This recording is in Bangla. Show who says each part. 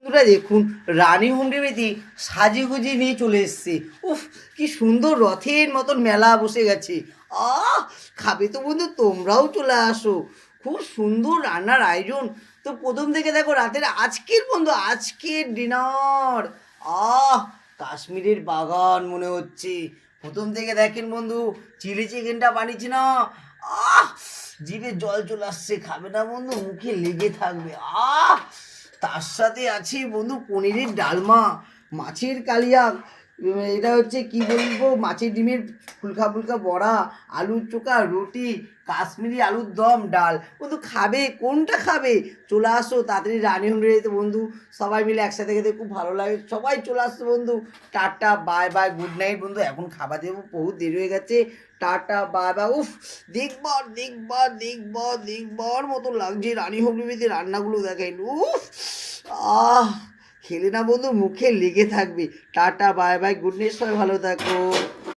Speaker 1: বন্ধুরা দেখুন, রানী হোমডেমেতে সাজিয়ে নিয়ে চলে এসছে। উফ, কি সুন্দর রথের মতন মেলা বসে গেছে। খাবে তো বন্ধু, তোমরাও চলে আসো। খুব সুন্দর রান্নার আয়োজন। তো প্রথম থেকে দেখো রাতের আজকের ডিনার। আহ কাশ্মীরের বাগান মনে হচ্ছে। প্রথম থেকে দেখেন বন্ধু, চিলি চিকেনটা বানিয়েছি না। আহ জিভে জল চলে আসছে। খাবে না বন্ধু, মুখে লেগে থাকবে। তার সাথে আছে বন্ধু পনিরের ডালমা, মাছের কালিয়া, এটা হচ্ছে কি বলবো, মাছের ডিমের ফুলকা ফুলকা বড়া, আলুর চোখা, রুটি, কাশ্মীরি আলুর দম, ডাল। বন্ধু খাবে কোনটা খাবে? চলে আসো তাড়াতাড়ি রানী হোমডেতে বন্ধু। সবাই মিলে একসাথে খেতে খুব ভালো লাগে। সবাই চলে আসছো বন্ধু। Tata bye bye, good night বন্ধু। এখন খাবার দেবো, বহুত দেরি হয়ে গেছে। Tata bye bye. উফ, দেখবার মতো লাগছে রানী হোমডেতে রান্নাগুলো দেখাই। উফ, আহ খেলে না বন্ধু, মুখে লেগে থাকবে। Tata bye bye, good night, সবাই ভালো থাকো।